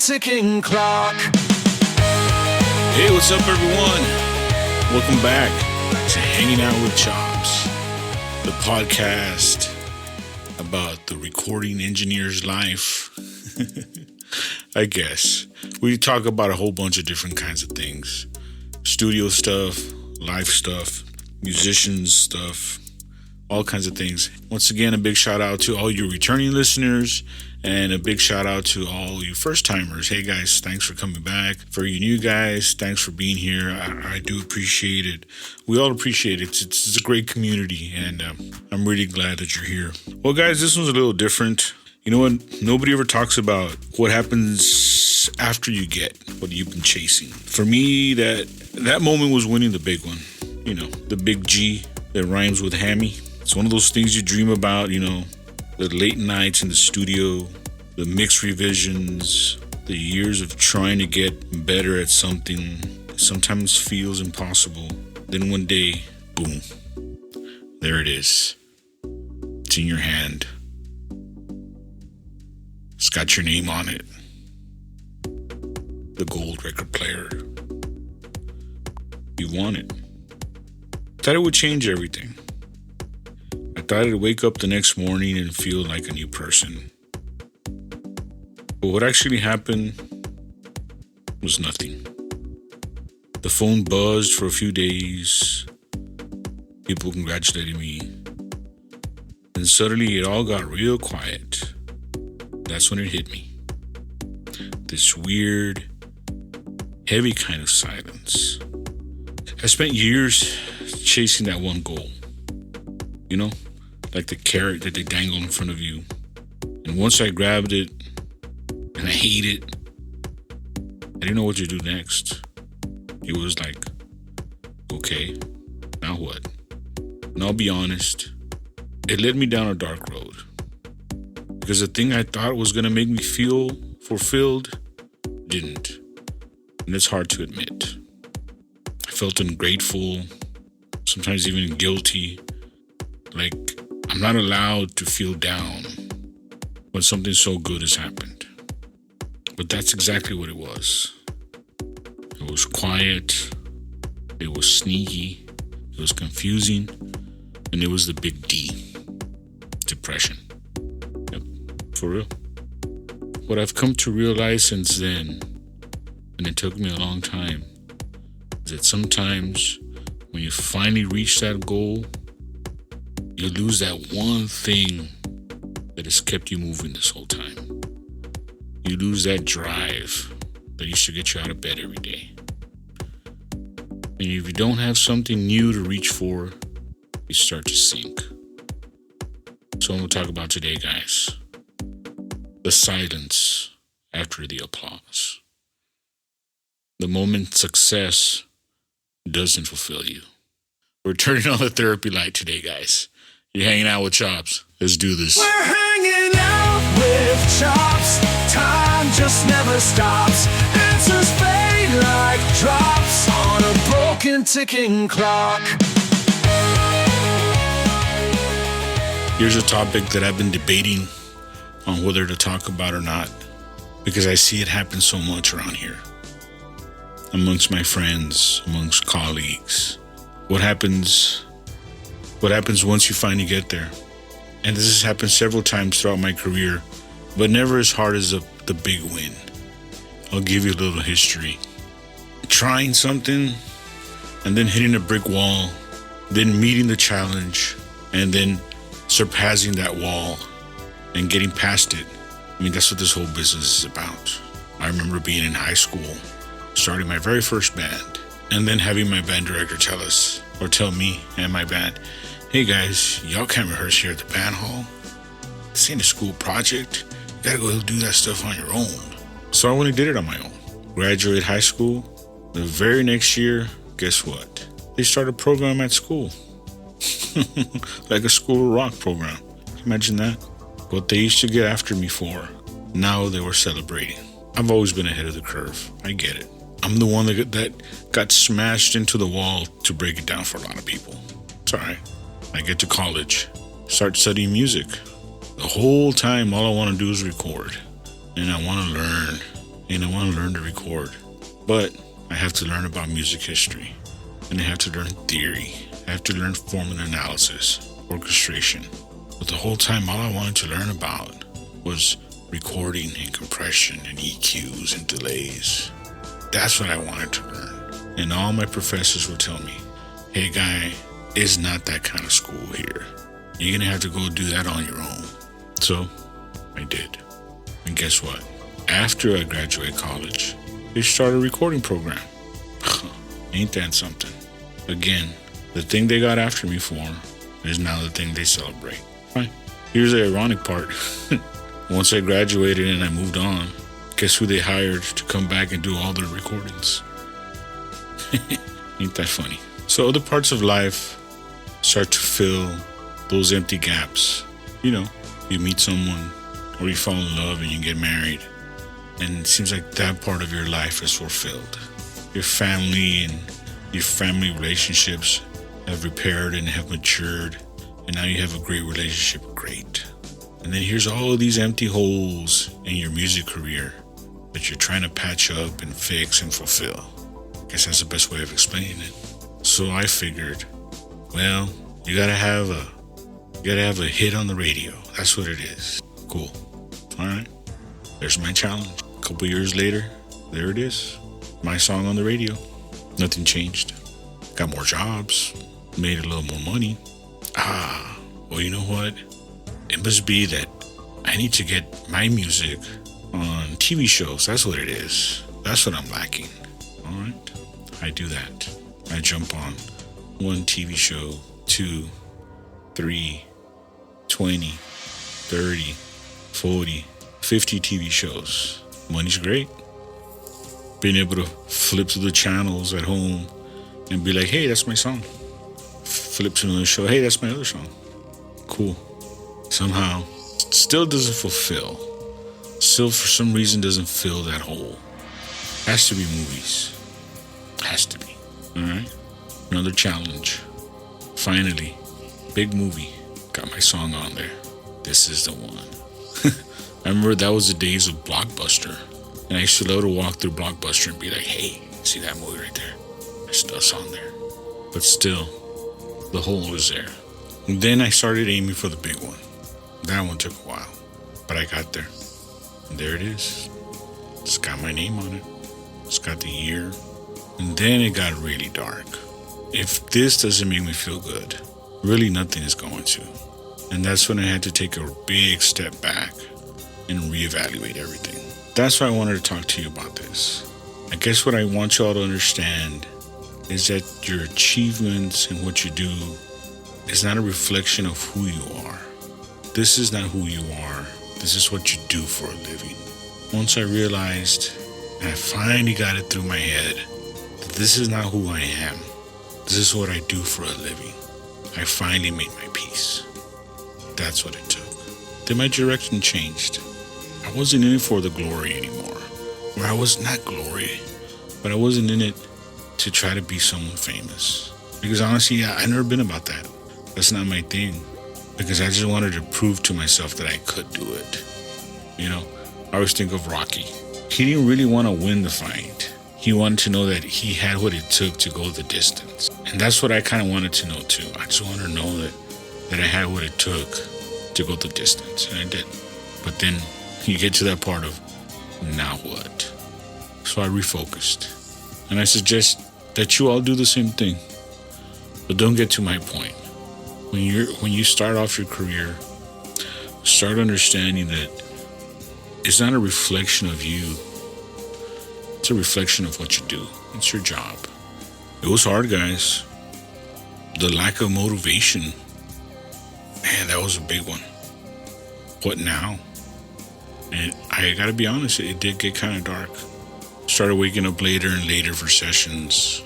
ticking clock. Hey, what's up, everyone? Welcome back to Hanging Out with Chops, the podcast about the recording engineer's life. I guess. We talk about a whole bunch of different kinds of things. Studio stuff, live stuff, musicians stuff, all kinds of things. Once again, a big shout out to all you returning listeners and a big shout out to all you first timers. Hey guys, thanks for coming back. For you new guys, thanks for being here. I do appreciate it. We all appreciate it. It's a great community, and I'm really glad that you're here. Well, guys, this one's a little different. You know what? Nobody ever talks about what happens after you get what you've been chasing. For me, that moment was winning the big one. You know, the big G that rhymes with hammy. It's one of those things you dream about, you know, the late nights in the studio, the mix revisions, the years of trying to get better at something that sometimes feels impossible. Then one day, boom, there it is. It's in your hand. It's got your name on it. The gold record player. You want it. Thought it would change everything. I thought I'd wake up the next morning and feel like a new person. But what actually happened was nothing. The phone buzzed for a few days. People congratulated me. And suddenly it all got real quiet. That's when it hit me. This weird, heavy kind of silence. I spent years chasing that one goal. You know, like the carrot that they dangle in front of you. And once I grabbed it, and I hate it, I didn't know what to do next. It was like, okay, now what? And I'll be honest, it led me down a dark road. Because the thing I thought was going to make me feel fulfilled didn't. And it's hard to admit. I felt ungrateful, sometimes even guilty. Like I'm not allowed to feel down when something so good has happened. But that's exactly what it was. It was quiet. It was sneaky. It was confusing. And it was the big D. Depression. For real. What I've come to realize since then, and it took me a long time, is that sometimes when you finally reach that goal, you lose that one thing that has kept you moving this whole time. You lose that drive that used to get you out of bed every day. And if you don't have something new to reach for, you start to sink. So I'm going to talk about today, guys. The silence after the applause. The moment success doesn't fulfill you. We're turning on the therapy light today, guys. You're hanging out with Chops. Let's do this. We're hanging out with Chops. Time just never stops. Answers fade like drops on a broken ticking clock. Here's a topic that I've been debating on whether to talk about or not, because I see it happen so much around here. Amongst my friends, amongst colleagues. What happens once you finally get there? And this has happened several times throughout my career, but never as hard as the big win. I'll give you a little history. Trying something, and then hitting a brick wall, then meeting the challenge, and then surpassing that wall and getting past it. I mean, that's what this whole business is about. I remember being in high school, starting my very first band, and then having my band director tell me and my band, hey guys, y'all can't rehearse here at the band hall. This ain't a school project. You gotta go do that stuff on your own. So I went and did it on my own. Graduated high school. The very next year, guess what? They started a program at school. Like a school rock program. Imagine that. What they used to get after me for, now they were celebrating. I've always been ahead of the curve. I get it. I'm the one that got smashed into the wall to break it down for a lot of people. It's all right. I get to college, start studying music. The whole time, all I want to do is record. And I want to learn. and I want to learn to record. But I have to learn about music history, and I have to learn theory. I have to learn formula analysis, orchestration. But the whole time, all I wanted to learn about was recording and compression and EQs and delays. That's what I wanted to learn. And all my professors would tell me, hey guy, it's not that kind of school here. You're gonna have to go do that on your own. So I did. And guess what? After I graduated college, they started a recording program. Ain't that something? Again, the thing they got after me for is now the thing they celebrate. Fine. Here's the ironic part. Once I graduated and I moved on, guess who they hired to come back and do all their recordings? Ain't that funny? So other parts of life start to fill those empty gaps. You know, you meet someone or you fall in love and you get married, and it seems like that part of your life is fulfilled. Your family and your family relationships have repaired and have matured, and now you have a great relationship. Great. And then here's all of these empty holes in your music career that you're trying to patch up and fix and fulfill. I guess that's the best way of explaining it. So I figured, well, you gotta have a hit on the radio. That's what it is. Cool. All right. There's my challenge. A couple years later, there it is. My song on the radio. Nothing changed. Got more jobs. Made a little more money. Well, you know what? It must be that I need to get my music on TV shows. That's what it is. That's what I'm lacking. All right. I do that. I jump on one TV show, 2, 3, 20, 30, 40, 50 TV shows. Money's great. Being able to flip to the channels at home and be like, hey, that's my song. Flip to another show. Hey, that's my other song. Cool. Somehow, still doesn't fulfill. Still, for some reason, doesn't fill that hole. Has to be movies. Has to be. All right. Another challenge. Finally, big movie. Got my song on there. This is the one. I remember that was the days of Blockbuster. And I used to love to walk through Blockbuster and be like, hey, see that movie right there? There's still a song there. But still, the hole was there. And then I started aiming for the big one. That one took a while, but I got there. And there it is. It's got my name on it. It's got the year. And then it got really dark. If this doesn't make me feel good, really nothing is going to. And that's when I had to take a big step back and reevaluate everything. That's why I wanted to talk to you about this. I guess what I want y'all to understand is that your achievements and what you do is not a reflection of who you are. This is not who you are. This is what you do for a living. Once I realized, and I finally got it through my head, that this is not who I am. This is what I do for a living. I finally made my peace. That's what it took. Then my direction changed. I wasn't in it for the glory anymore. Or I was not glory, but I wasn't in it to try to be someone famous. Because honestly, I've never been about that. That's not my thing. Because I just wanted to prove to myself that I could do it. You know, I always think of Rocky. He didn't really want to win the fight. He wanted to know that he had what it took to go the distance. And that's what I kind of wanted to know too. I just wanted to know that I had what it took to go the distance. And I did. But then you get to that part of, now what? So I refocused. And I suggest that you all do the same thing. But don't get to my point. When you start off your career, start understanding that it's not a reflection of you. It's a reflection of what you do. It's your job. It was hard, guys. The lack of motivation, man, that was a big one. What now? And I gotta be honest, it did get kind of dark. Started waking up later and later for sessions.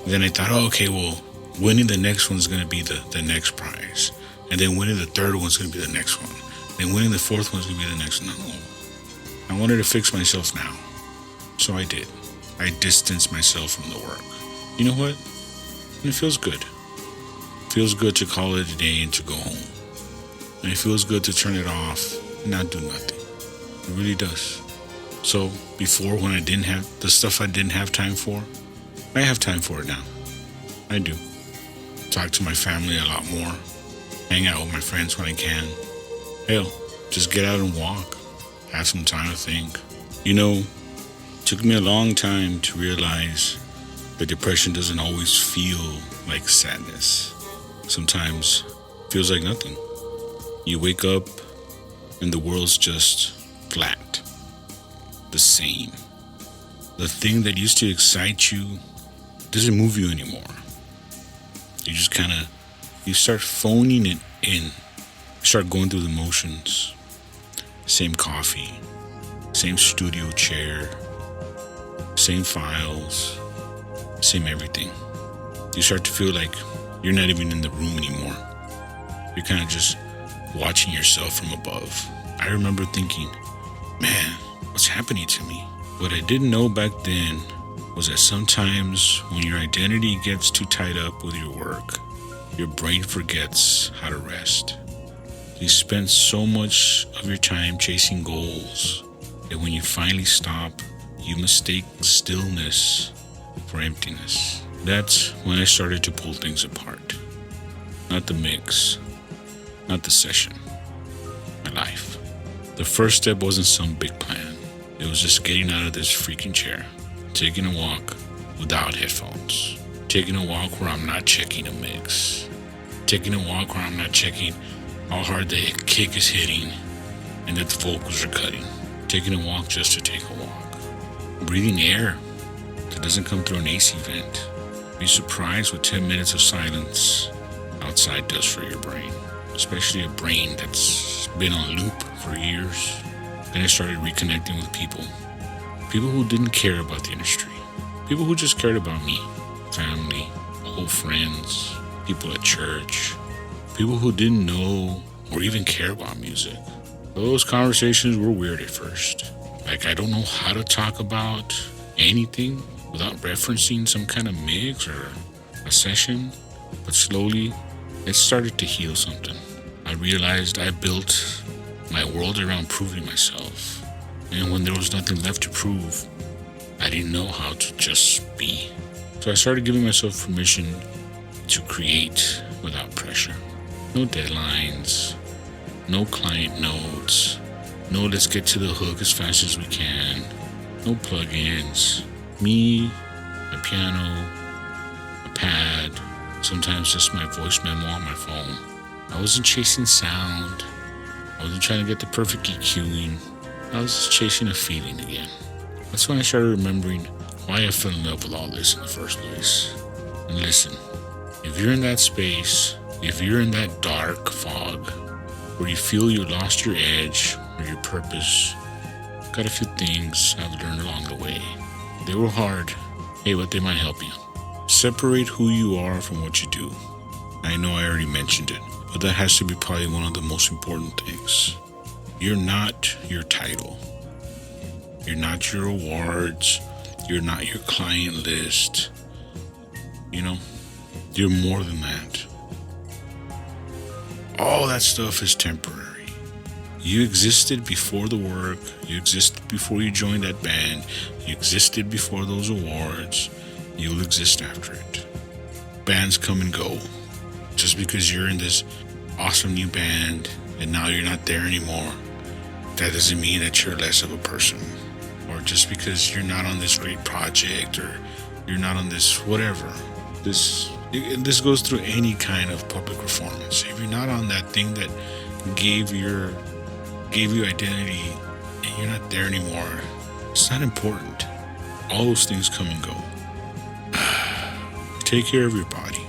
Then I thought, okay, well, winning the next one's going to be the next prize. And then winning the third one's going to be the next one. Then winning the fourth one's going to be the next. No. I wanted to fix myself now. So I did. I distanced myself from the work. You know what? And it feels good. It feels good to call it a day and to go home. And it feels good to turn it off and not do nothing. It really does. So before, when I didn't have the stuff I didn't have time for, I have time for it now. I do. Talk to my family a lot more. Hang out with my friends when I can. Hell, just get out and walk. Have some time to think. You know, it took me a long time to realize that depression doesn't always feel like sadness. Sometimes it feels like nothing. You wake up and the world's just flat. The same. The thing that used to excite you doesn't move you anymore. You just you start phoning it in. You start going through the motions. Same coffee, same studio chair, same files, same everything. You start to feel like you're not even in the room anymore. You're kind of just watching yourself from above. I remember thinking, man, what's happening to me? What I didn't know back then was that sometimes when your identity gets too tied up with your work, your brain forgets how to rest. You spend so much of your time chasing goals that when you finally stop, you mistake stillness for emptiness. That's when I started to pull things apart. Not the mix, not the session, my life. The first step wasn't some big plan. It was just getting out of this freaking chair, taking a walk without headphones, taking a walk where I'm not checking a mix, taking a walk where I'm not checking how hard the kick is hitting and that the vocals are cutting, taking a walk just to take a walk, breathing air that doesn't come through an AC vent. Be surprised what 10 minutes of silence outside does for your brain, especially a brain that's been on loop for years. Then I started reconnecting with people who didn't care about the industry, people who just cared about me, family, old friends, people at church, people who didn't know or even care about music. Those conversations were weird at first. Like, I don't know how to talk about anything without referencing some kind of mix or a session, but slowly it started to heal something. I realized I built my world around proving myself, and when there was nothing left to prove, I didn't know how to just be. So I started giving myself permission to create without pressure. No deadlines, no client notes, no let's get to the hook as fast as we can, no plugins, me, a piano, a pad, sometimes just my voice memo on my phone. I wasn't chasing sound, I wasn't trying to get the perfect EQing, I was just chasing a feeling again. That's when I started remembering why I fell in love with all this in the first place. And listen, if you're in that space, if you're in that dark fog where you feel you lost your edge or your purpose, got a few things I've learned along the way. They were hard, but they might help you. Separate who you are from what you do. I know I already mentioned it, but that has to be probably one of the most important things. You're not your title. You're not your awards. You're not your client list. You're more than that. All that stuff is temporary. You existed before the work. You existed before you joined that band. You existed before those awards. You'll exist after it. Bands come and go. Just because you're in this awesome new band and now you're not there anymore, that doesn't mean that you're less of a person. Or just because you're not on this great project or you're not on this whatever. This goes through any kind of public performance. If you're not on that thing that gave you identity and you're not there anymore, it's not important. All those things come and go. Take care of your body.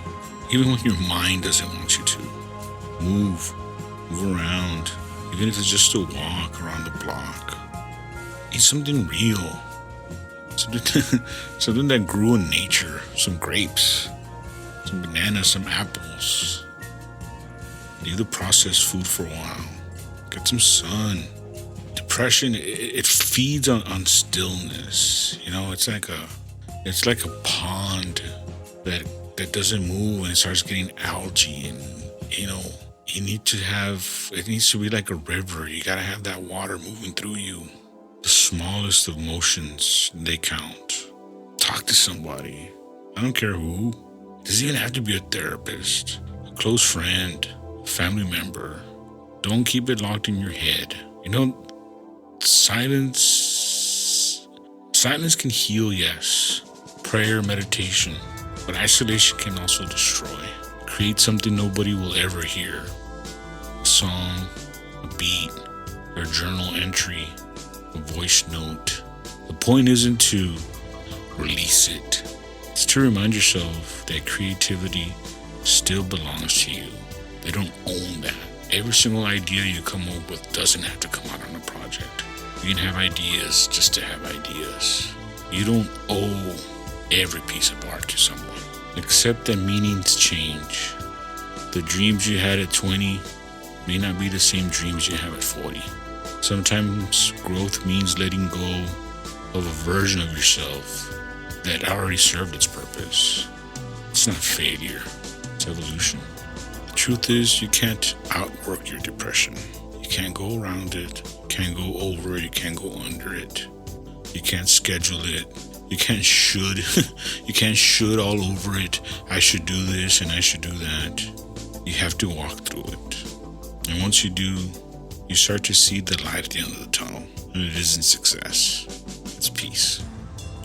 Even when your mind doesn't want you to. Move around. Even if it's just a walk around the block. Eat something real. Something that grew in nature. Some grapes. Some bananas, some apples. Leave the processed food for a while. Get some sun. Depression, it feeds on stillness. It's like a pond that doesn't move and it starts getting algae, and it needs to be like a river. You gotta have that water moving through you. The smallest of motions, they count. Talk to somebody. I don't care who. It doesn't even have to be a therapist, a close friend, a family member. Don't keep it locked in your head. Silence can heal, yes. Prayer, meditation. But isolation can also destroy. Create something nobody will ever hear. A song, a beat, or a journal entry, a voice note. The point isn't to release it. It's to remind yourself that creativity still belongs to you. They don't own that. Every single idea you come up with doesn't have to come out on a project. You can have ideas just to have ideas. You don't owe every piece of art to someone. Accept that meanings change. The dreams you had at 20 may not be the same dreams you have at 40. Sometimes growth means letting go of a version of yourself that already served its purpose. It's not failure, it's evolution. The truth is, you can't outwork your depression. You can't go around it, you can't go over it, you can't go under it. You can't schedule it. You can't should. You can't should all over it. I should do this and I should do that. You have to walk through it. And once you do, you start to see the light at the end of the tunnel. And it isn't success. It's peace.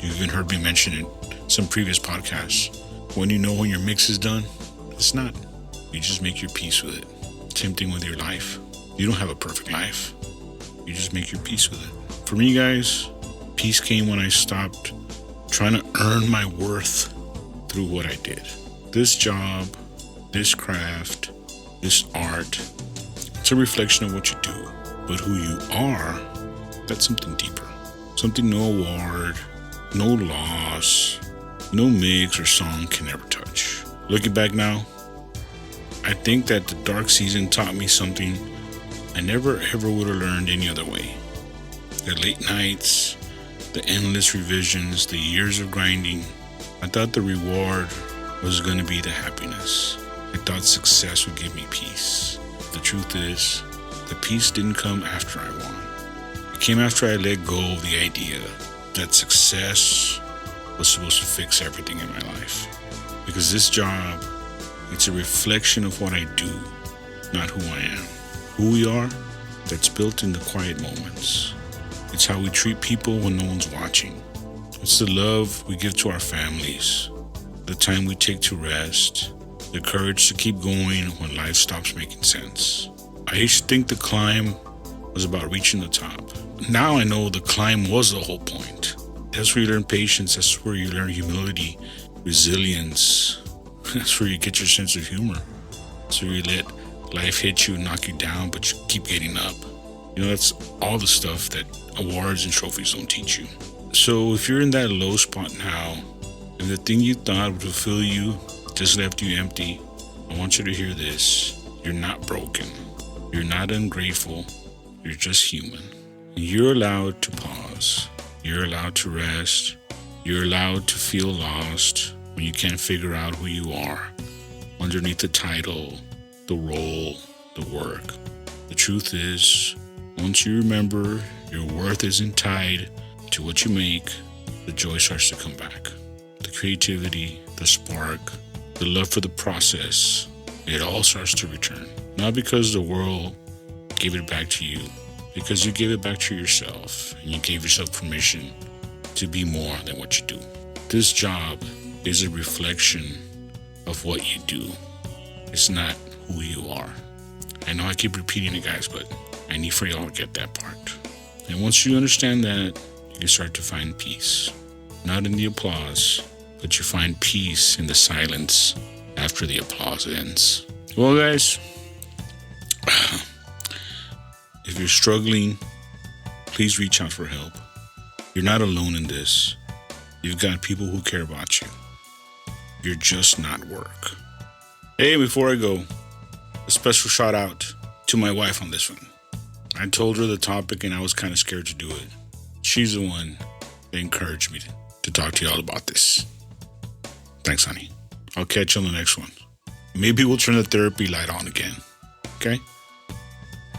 You even heard me mention in some previous podcasts. When you know when your mix is done, it's not. You just make your peace with it. Same thing with your life. You don't have a perfect life. You just make your peace with it. For me, guys, peace came when I stopped trying to earn my worth through what I did. This job, this craft, this art, it's a reflection of what you do. But who you are, that's something deeper. Something no award, no loss, no mix or song can ever touch. Looking back now, I think that the dark season taught me something I never ever would have learned any other way. The late nights, the endless revisions, the years of grinding. I thought the reward was going to be the happiness. I thought success would give me peace. The truth is, the peace didn't come after I won. It came after I let go of the idea that success was supposed to fix everything in my life. Because this job, it's a reflection of what I do, not who I am. Who we are, that's built in the quiet moments. It's how we treat people when no one's watching. It's the love we give to our families, the time we take to rest, the courage to keep going when life stops making sense. I used to think the climb was about reaching the top. Now I know the climb was the whole point. That's where you learn patience, that's where you learn humility, resilience. That's where you get your sense of humor. That's where you let life hit you and knock you down, but you keep getting up. That's all the stuff that awards and trophies don't teach you. So if you're in that low spot now, and the thing you thought would fulfill you just left you empty, I want you to hear this. You're not broken. You're not ungrateful. You're just human. And you're allowed to pause. You're allowed to rest. You're allowed to feel lost when you can't figure out who you are underneath the title, the role, the work. The truth is, once you remember your worth isn't tied to what you make, the joy starts to come back. The creativity, the spark, the love for the process, it all starts to return. Not because the world gave it back to you, because you gave it back to yourself and you gave yourself permission to be more than what you do. This job is a reflection of what you do. It's not who you are. I know I keep repeating it, guys, but I need for y'all to get that part. And once you understand that, you start to find peace. Not in the applause, but you find peace in the silence after the applause ends. Well, guys, if you're struggling, please reach out for help. You're not alone in this. You've got people who care about you. You're just not work. Hey, before I go, a special shout out to my wife on this one. I told her the topic and I was kind of scared to do it. She's the one that encouraged me to talk to y'all about this. Thanks, honey. I'll catch you on the next one. Maybe we'll turn the therapy light on again. Okay?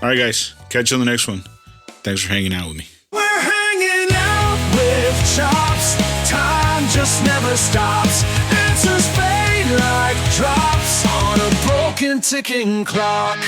All right, guys. Catch you on the next one. Thanks for hanging out with me. We're hanging chops. Time just never stops. Answers fade like drops on a broken ticking clock.